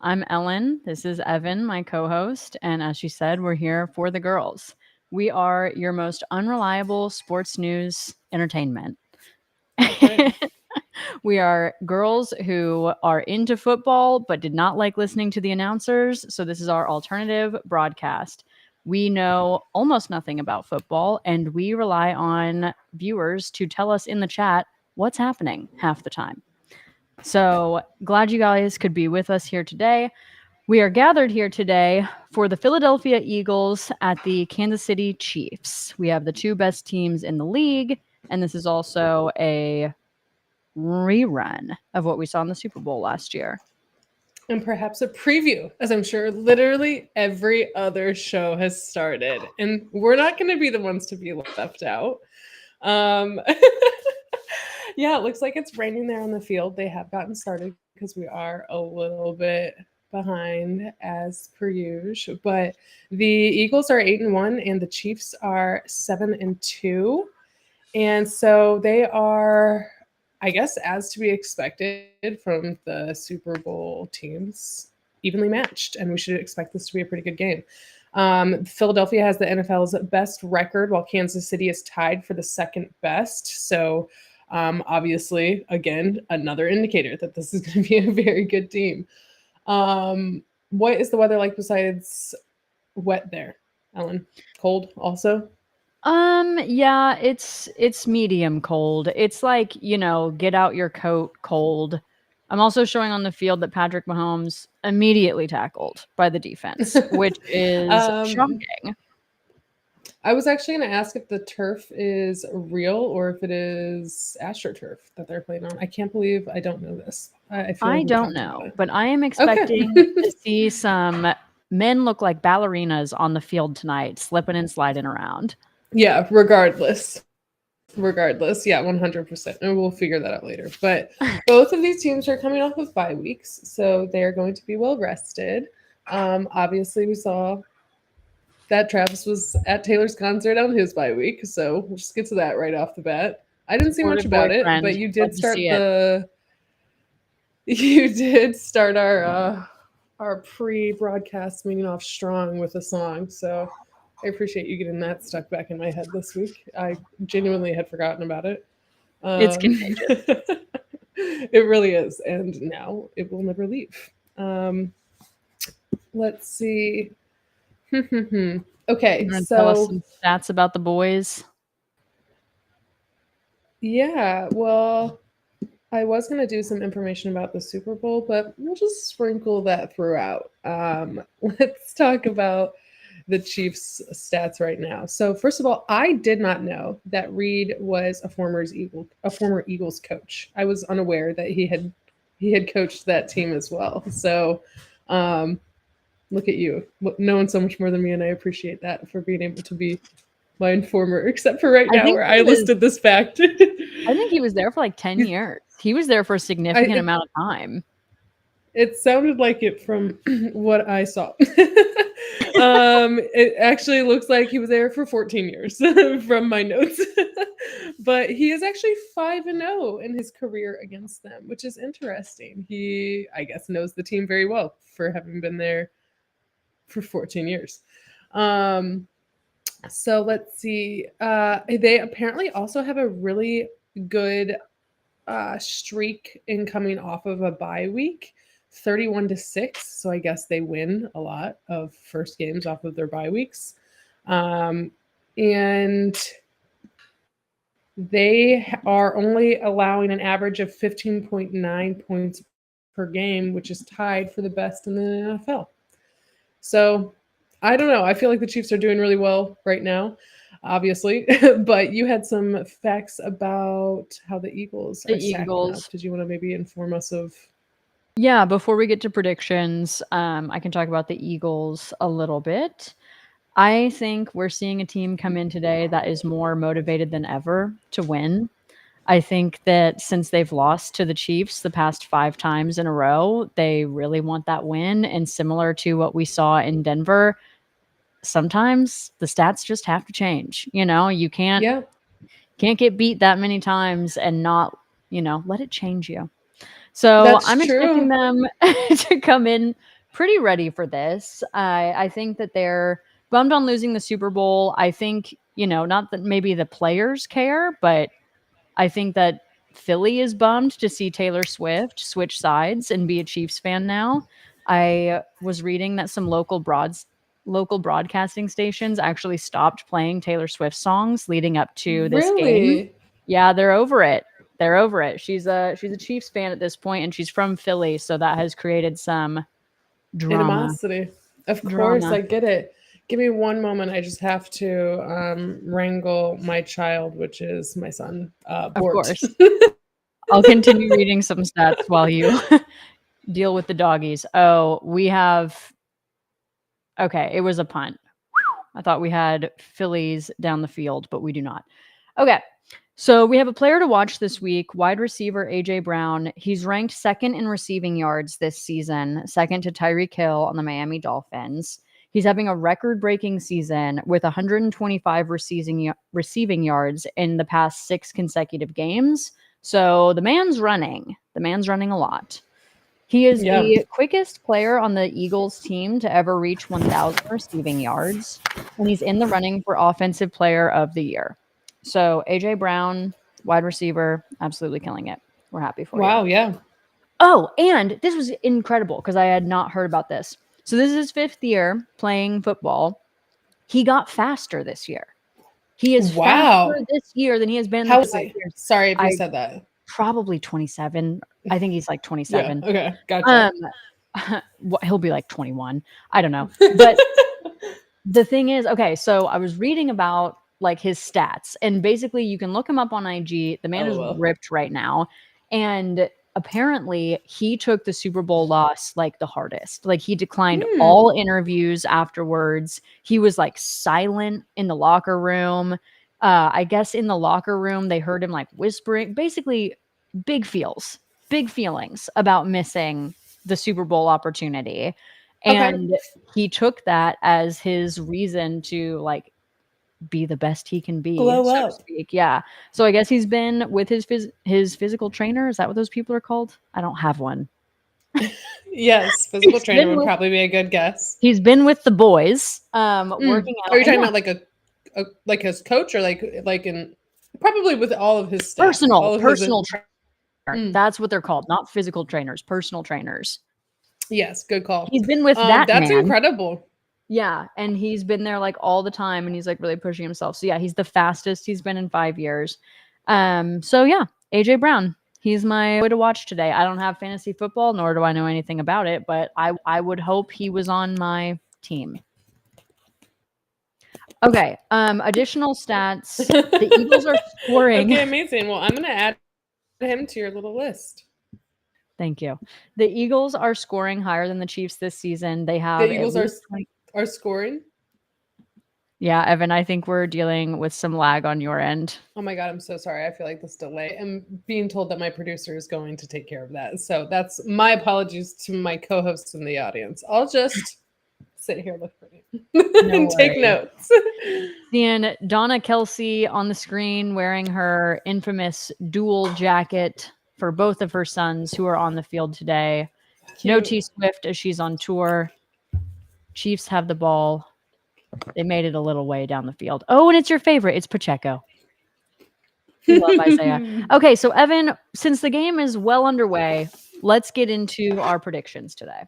I'm Ellen. This is Evan, my co host. And as she said, we're here for the girls. We are your most unreliable sports news entertainment. That's right. We are girls who are into football but did not like listening to the announcers. So, this is our alternative broadcast. We know almost nothing about football, and we rely on viewers to tell us in the chat what's happening half the time. So, glad you guys could be with us here today. We are gathered here today for the Philadelphia Eagles at the Kansas City Chiefs. We have the two best teams in the league, and this is also a rerun of what we saw in the Super Bowl last year. And perhaps a preview, as I'm sure literally every other show has started. And we're not going to be the ones to be left out. Um, yeah, it looks like it's raining there on the field. They have gotten started because we are a little bit behind as per usual. But the Eagles are 8-1 and the Chiefs are 7-2. And so they are, I guess, as to be expected from the Super Bowl teams, evenly matched. And we should expect this to be a pretty good game. Philadelphia has the NFL's best record, while Kansas City is tied for the second best. So, obviously, again, another indicator that this is going to be a very good team. What is the weather like besides wet there, Ellen? Cold also? Yeah, it's medium cold. It's like, get out your coat cold. I'm also showing on the field that Patrick Mahomes immediately tackled by the defense, which is um, shocking. I was actually going to ask if the turf is real or if it is AstroTurf that they're playing on. I can't believe I don't know this. I feel like I we don't talked about know, it. but I am Okay. expecting to see some men look like ballerinas on the field tonight, slipping and sliding around. Yeah, regardless. Regardless. Yeah, 100%. And we'll figure that out later. But both of these teams are coming off of bye weeks, so they're going to be well rested. Obviously, we saw that Travis was at Taylor's concert on his bye week, so we'll just get to that right off the bat. I didn't see much Supportive about it, but boyfriend. Love to see it. You did start our pre-broadcast meeting off strong with a song, so I appreciate you getting that stuck back in my head this week. I genuinely had forgotten about it. It's Um, contagious. it really is, and now it will never leave. Um, let's see. You Okay, want to tell us so some stats about the boys? yeah, well, I was going to do some information about the Super Bowl, but we'll just sprinkle that throughout. Let's talk about the Chiefs' stats right now. So, first of all, I did not know that Reed was a former Eagles coach. I was unaware that he had coached that team as well. So, um, look at you, knowing so much more than me, and I appreciate that for being able to be my informer. Except for right I now, think where he I was listed this fact. I think he was there for like 10 years. He was there for a significant I, amount of time. It sounded like it from what I saw. It actually looks like he was there for 14 years from my notes. But he is actually 5-0 in his career against them, which is interesting. He, I guess, knows the team very well for having been there for 14 years. Um, so let's see. They apparently also have a really good streak in coming off of a bye week, 31-6. So I guess they win a lot of first games off of their bye weeks. And they are only allowing an average of 15.9 points per game, which is tied for the best in the NFL. So I don't know. I feel like the Chiefs are doing really well right now, obviously. But you had some facts about how the Eagles The are stacking up. Eagles. Did you want to maybe inform us of? Yeah, before we get to predictions, I can talk about the Eagles a little bit. I think we're seeing a team come in today that is more motivated than ever to win. I think that since they've lost to the Chiefs the past 5 times in a row, they really want that win. And similar to what we saw in Denver, sometimes the stats just have to change. You can't Yeah. get beat that many times and not, let it change you. So That's I'm expecting true. them to come in pretty ready for this. I think that they're bummed on losing the Super Bowl. I think, not that maybe the players care, but I think that Philly is bummed to see Taylor Swift switch sides and be a Chiefs fan now. I was reading that some local broadcasting stations actually stopped playing Taylor Swift songs leading up to this game. Really? Yeah, they're over it. They're over it. She's a Chiefs fan at this point, and she's from Philly, so that has created some drama. Animosity. Of course, Drama, I get it. Give me one moment. I just have to wrangle my child, which is my son, of Bort. course. I'll continue reading some stats while you deal with the doggies. Oh, we have. Okay, it was a punt. I thought we had Phillies down the field, but we do not. Okay. So we have a player to watch this week, wide receiver AJ Brown. He's ranked second in receiving yards this season, second to Tyreek Hill on the Miami Dolphins. He's having a record-breaking season with 125 receiving yards in the past 6 consecutive games. So the man's running. The man's running a lot. He is Yeah. the quickest player on the Eagles team to ever reach 1,000 receiving yards, and he's in the running for Offensive Player of the Year. So, AJ Brown, wide receiver, absolutely killing it. We're happy for you. Wow. Yeah. Oh, and this was incredible because I had not heard about this. So, this is his 5th year playing football. He got faster this year. He is faster Wow. this year than he has been in the How is 5 he? years. Sorry if you I said that. probably 27. I think he's like Yeah. 27. Okay. Gotcha. Um, he'll be like 21. I don't know. But the thing is, okay, so I was reading about like his stats, and basically you can look him up on IG. The man is LOL. ripped right now. And apparently he took the Super Bowl loss like the hardest. Like he declined Hmm. all interviews afterwards. He was like silent in the locker room. I guess in the locker room they heard him like whispering, basically big feels, big feelings about missing the Super Bowl opportunity. Okay. And he took that as his reason to like be the best he can be, Glow so to up. speak. Yeah. So I guess he's been with his physical trainer. Is that what those people are called? I don't have one. Yes. Physical He's trainer been would with probably be a good guess. he's been with the boys, Mm. working Are out. you And talking yeah, about like a like his coach or like in probably with all of his staff, personal all of his personal trainer. mm. That's what they're called, not physical trainers, personal trainers. Yes, good call. He's been with that That's man. incredible. Yeah, and he's been there like all the time and he's like really pushing himself. So yeah, he's the fastest he's been in 5 years. So yeah, AJ Brown. He's my way to watch today. I don't have fantasy football nor do I know anything about it, but I would hope he was on my team. Okay, additional stats. The Eagles are scoring. Okay, amazing. Well, I'm gonna add him to your little list. Thank you. The Eagles are scoring higher than the Chiefs this season. They The have at Eagles least 20. are scoring. Yeah, Evan, I think we're dealing with some lag on your end. Oh my god, I'm so sorry. I feel like this delay. I'm being told that my producer is going to take care of that. So that's my apologies to my co-hosts in the audience. I'll just sit here, look pretty, No and take worries. notes. Seeing Donna Kelsey on the screen wearing her infamous dual jacket for both of her sons who are on the field today. No Cute. T Swift as she's on tour. Chiefs have the ball. They made it a little way down the field. Oh, and it's your favorite. It's Pacheco. We love Isaiah. Okay, so Evan, since the game is well underway, let's get into our predictions today.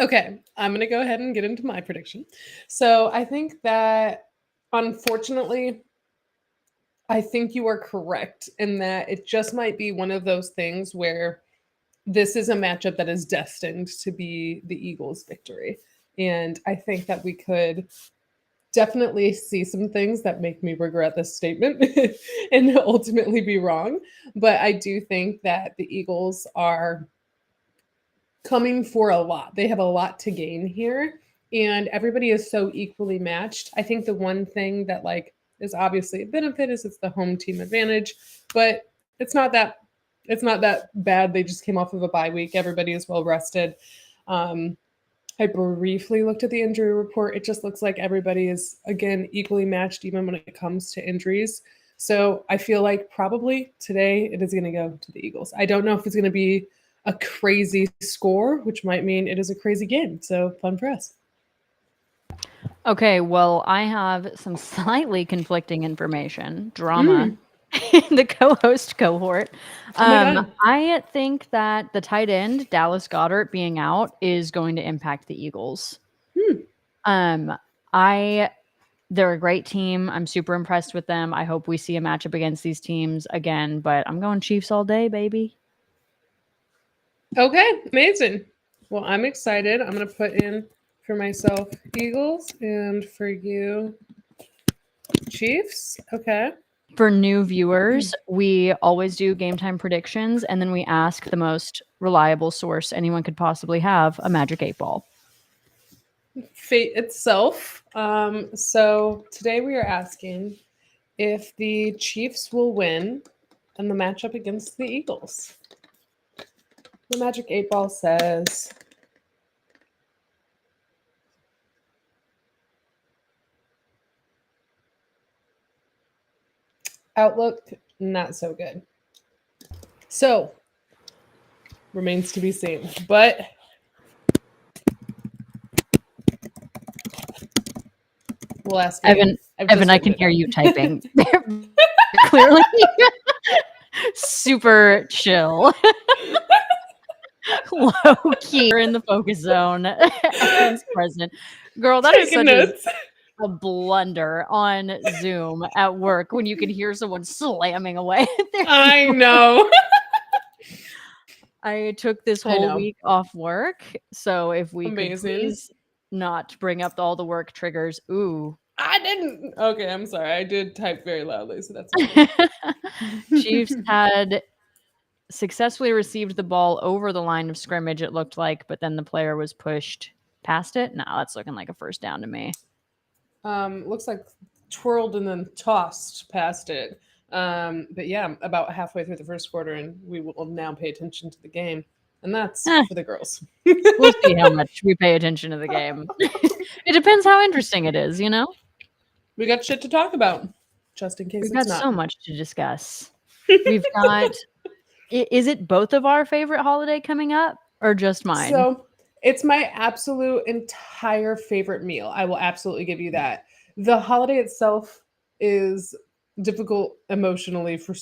Okay, I'm going to go ahead and get into my prediction. So I think that, unfortunately, I think you are correct in that it just might be one of those things where this is a matchup that is destined to be the Eagles' victory. And I think that we could definitely see some things that make me regret this statement and ultimately be wrong. But I do think that the Eagles are coming for a lot. They have a lot to gain here, and everybody is so equally matched. I think the one thing that like is obviously a benefit is it's the home team advantage, but it's not that bad. They just came off of a bye week. Everybody is well rested. Um, I briefly looked at the injury report. It just looks like everybody is again equally matched, even when it comes to injuries. So I feel like probably today it is going to go to the Eagles. I don't know if it's going to be a crazy score, which might mean it is a crazy game. So fun for us. Okay, well, I have some slightly conflicting information, drama Mm. in the co-host cohort. Oh my God. I think that the tight end, Dallas Goedert, being out is going to impact the Eagles. Hmm. Um, I they're a great team. I'm super impressed with them. I hope we see a matchup against these teams again, but I'm going Chiefs all day, baby. Okay, amazing. Well, I'm excited. I'm going to put in for myself Eagles and for you Chiefs. Okay. For new viewers, we always do game time predictions and then we ask the most reliable source anyone could possibly have, a magic 8 ball. Fate itself. So today we are asking if the Chiefs will win in the matchup against the Eagles. The Magic 8 Ball says outlook, not so good. So remains to be seen. But we'll ask again. Evan, I can hear you typing. Clearly super chill. Low key in the focus zone. Evan's present. Girl, that is Taking such notes. a blunder on Zoom at work when you can hear someone slamming away at their I keyboard. know. I took this I whole know. week off work, so if we could Amazing. please not bring up all the work triggers. Ooh. I didn't. Okay, I'm sorry. I did type very loudly, so that's fine. Chiefs had successfully received the ball over the line of scrimmage, it looked like, but then the player was pushed past it. No, that's looking like a first down to me. Looks like twirled and then tossed past it. But yeah, about halfway through the first quarter, and we will now pay attention to the game, and that's Eh, for the girls. we'll see how much we pay attention to the game. It depends how interesting it is, you know? We got shit to talk about, just in case We've it's got not. so much to discuss. We've got is it both of our favorite holiday coming up or just mine? So it's my absolute entire favorite meal. I will absolutely give you that. The holiday itself is difficult emotionally for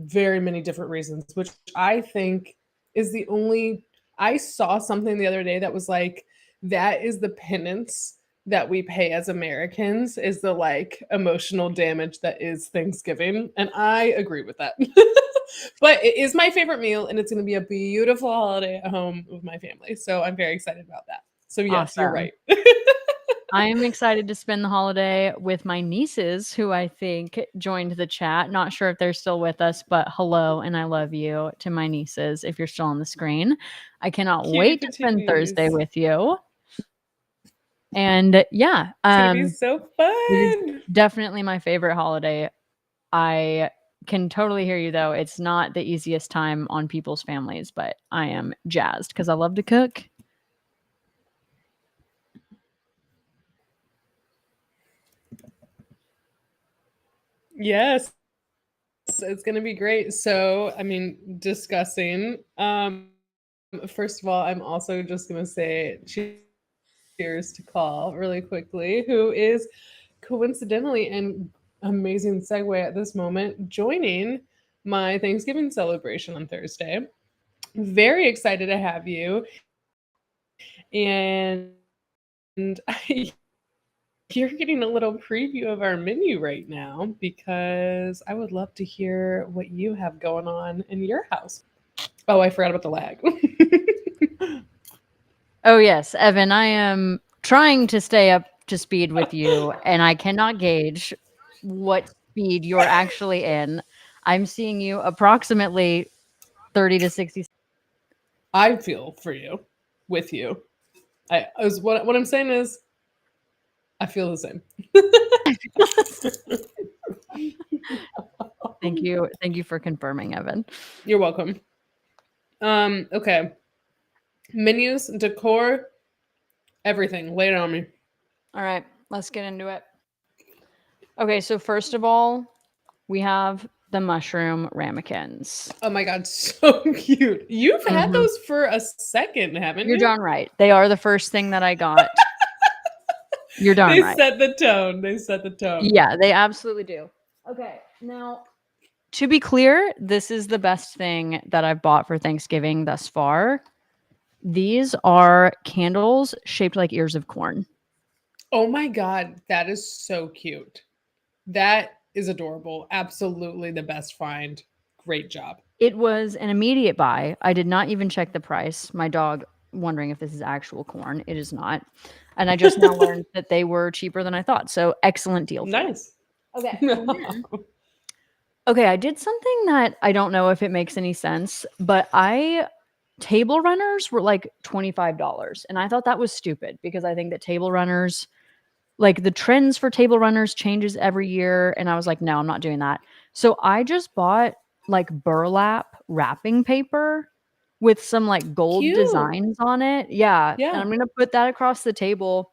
very many different reasons, which I think is the only. I saw something the other day that was like, that is the penance that we pay as Americans, is the like emotional damage that is Thanksgiving. And I agree with that. But it is my favorite meal, and it's going to be a beautiful holiday at home with my family. So I'm very excited about that. So yes, you're Awesome. right. I am excited to spend the holiday with my nieces, who I think joined the chat. Not sure if they're still with us, but hello and I love you to my nieces if you're still on the screen. I cannot Cutie wait to spend Thursday patooties. with you. And yeah, It's going to be so it is fun. definitely my favorite holiday. I can totally hear you though. It's not the easiest time on people's families, but I am jazzed because I love to cook. Yes, it's going to be great. So, I mean, discussing. First of all, I'm also just going to say cheers to Call really quickly, who is coincidentally and amazing segue at this moment joining my Thanksgiving celebration on Thursday. Very excited to have you. And you're getting a little preview of our menu right now because I would love to hear what you have going on in your house. Oh, I forgot about the lag. Oh, yes, Evan, I am trying to stay up to speed with you, and I cannot gauge what speed you're actually in. I'm seeing you approximately 30 to 60. I feel for you, with you. What I'm saying is, I feel the same. Thank you. Thank you for confirming, Evan. You're welcome. Okay. Menus, decor, everything. Lay it on me. All right, let's get into it. Okay, so first of all, We have the mushroom ramekins. Oh my god, so cute. You've had Mhm. those for a second, haven't You're you? darn right. They are the first thing that I got. You're darn They right. set the tone. They set the tone. Yeah, they absolutely do. Okay, now to be clear, this is the best thing that I've bought for Thanksgiving thus far. These are candles shaped like ears of corn. Oh my god, that is so cute. That is adorable. Absolutely the best find. Great job. It was an immediate buy. I did not even check the price. My dog wondering if this is actual corn. It is not. And I just now learned that they were cheaper than I thought. So excellent deal for me. Nice. Okay. And then okay, I did something that I don't know if it makes any sense, but I table runners were like $25 and I thought that was stupid because I think that table runners like the trends for table runners changes every year and I was like, "No, I'm not doing that." So I just bought like burlap wrapping paper with some like gold Cute. designs on it. Yeah, and Yeah. I'm going to put that across the table.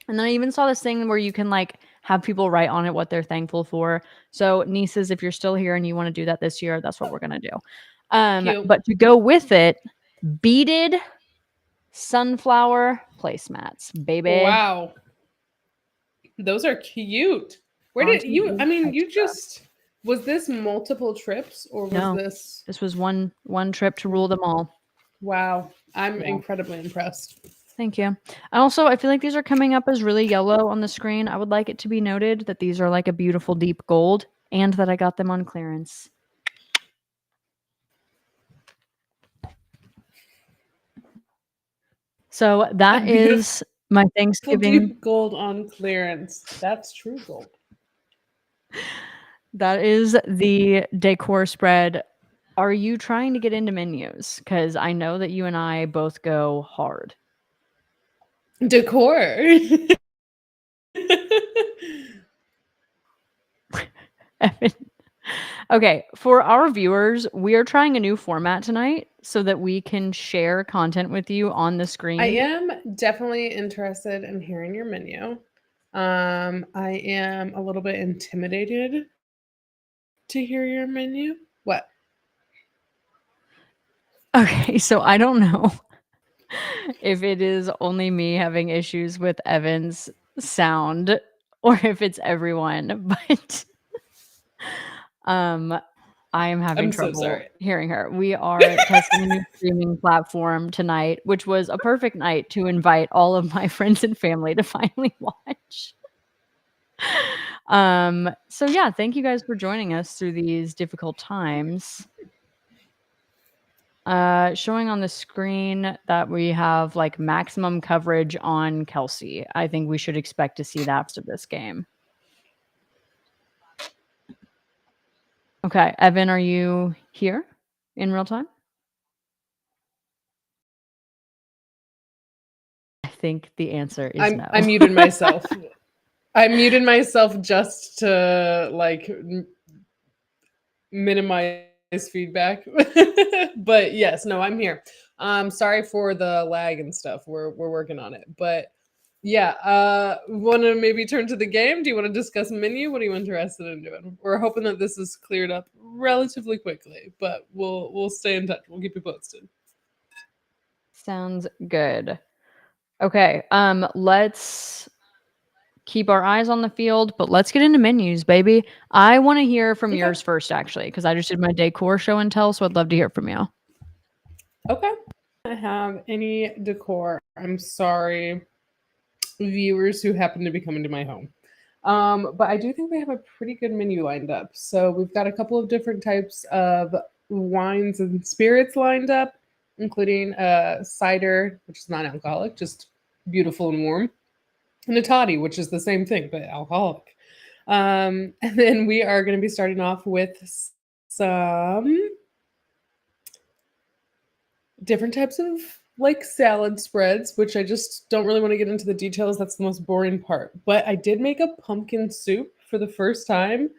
And then I even saw this thing where you can like have people write on it what they're thankful for. So nieces, if you're still here and you want to do that this year, that's what we're gonna do. Cute. But to go with it, beaded sunflower placemats, baby. Wow. Those are cute. Where did Auntie you is I mean, you extra. just was this multiple trips or was No, this this was one trip to rule them all. wow. I'm Yeah, incredibly impressed. thank you. And also, I feel like these are coming up as really yellow on the screen. I would like it to be noted that these are like a beautiful deep gold and that I got them on clearance. So A that beautiful is my Thanksgiving. deep gold on clearance. That's true gold. That is the decor spread. Are you trying to get into menus? Because I know that you and I both go hard. Decor. Evan. Okay, for our viewers, we are trying a new format tonight so that we can share content with you on the I screen. am definitely interested in hearing your menu. I am a little bit intimidated to hear your menu. What? Okay, so I don't know if it is only me having issues with Evan's sound or if it's everyone, but um I am having I'm so trouble sorry. hearing her. We are testing a new streaming platform tonight, which was a perfect night to invite all of my friends and family to finally watch. So yeah, thank you guys for joining us through these difficult times. Showing on the screen that we have like maximum coverage on Kelsey. I think we should expect to see that of this game. Okay, Evan, are you here in real time? I think the answer is no. I muted myself. I muted myself just to like minimize feedback. But yes, no, I'm here. Sorry for the lag and stuff. We're working on it. But yeah, want to maybe turn to the game? Do you want to discuss menu? What are you interested in doing? We're hoping that this is cleared up relatively quickly, but we'll stay in touch. We'll keep you posted. Sounds good. Okay, let's keep our eyes on the field, but let's get into menus, baby. I want to hear from Okay. yours first, actually, because I just did my decor show and tell, so I'd love to hear from you. Okay. I don't have any decor. I'm sorry, viewers who happen to be coming to my home. But I do think we have a pretty good menu lined up. So we've got a couple of different types of wines and spirits lined up, including cider, which is non-alcoholic, just beautiful and warm, and a toddy, which is the same thing but alcoholic. And then we are going to be starting off with some different types of like salad spreads, which I just don't really want to get into the details. That's the most boring part. But I did make a pumpkin soup for the first time.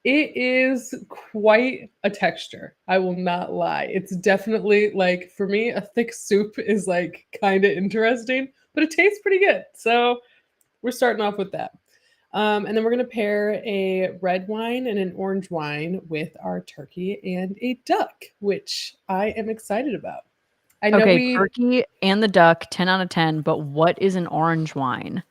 It is quite a texture. I will not lie. It's definitely like for me, a thick soup is like kind of interesting, but it tastes pretty good. So we're starting off with that. And then we're going to pair a red wine and an orange wine with our turkey and a duck, which I am excited about. I know Okay, we turkey and the duck, 10 out of 10, but what is an orange wine?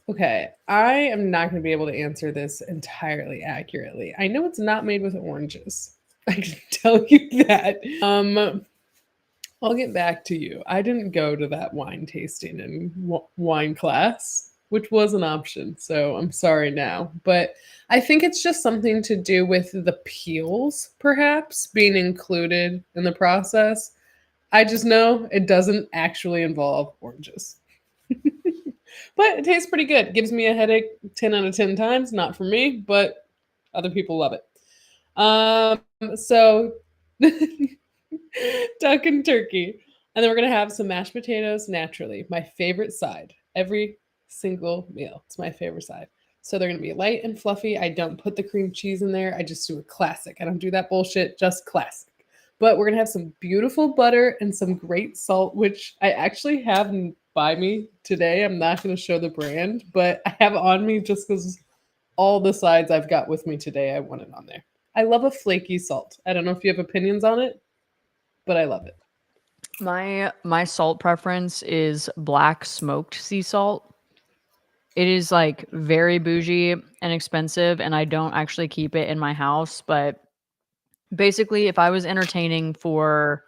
Okay, I am not going to be able to answer this entirely accurately. I know it's not made with oranges. I can tell you that. I'll get back to you. I didn't go to that wine tasting and wine class, which was an option. So I'm sorry now. But I think it's just something to do with the peels, perhaps, being included in the process. I just know it doesn't actually involve oranges. But it tastes pretty good. Gives me a headache 10 out of 10 times. Not for me, but other people love it. So duck and turkey. And then we're going to have some mashed potatoes naturally. My favorite side. Every single meal. It's my favorite side. So they're going to be light and fluffy. I don't put the cream cheese in there. I just do a classic. I don't do that bullshit, just classic. But we're going to have some beautiful butter and some great salt, which I actually have by me today. I'm not going to show the brand, but I have on me just because all the sides I've got with me today, I want it on there. I love a flaky salt. I don't know if you have opinions on it, but I love it. My salt preference is black smoked sea salt. It is like very bougie and expensive, and I don't actually keep it in my house. But basically, if I was entertaining for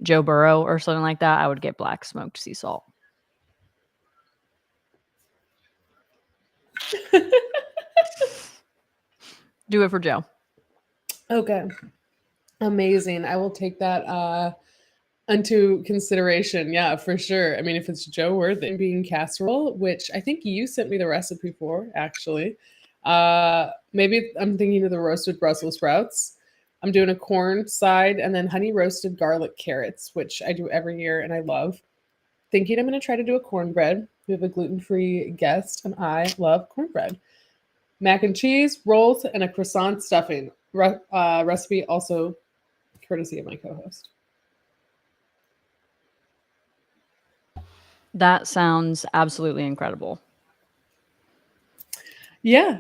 Joe Burrow or something like that, I would get black smoked sea salt. Do it for Joe. Okay. Amazing. I will take that unto consideration. Yeah, for sure. I mean, if it's Joe Worthing bean casserole, which I think you sent me the recipe for, actually. Maybe I'm thinking of the roasted Brussels sprouts. I'm doing a corn side and then honey roasted garlic carrots, which I do every year and I love. Thinking I'm going to try to do a cornbread. We have a gluten free guest and I love cornbread. Mac and cheese, rolls, and a croissant stuffing. Recipe also courtesy of my co host. That sounds absolutely incredible. Yeah.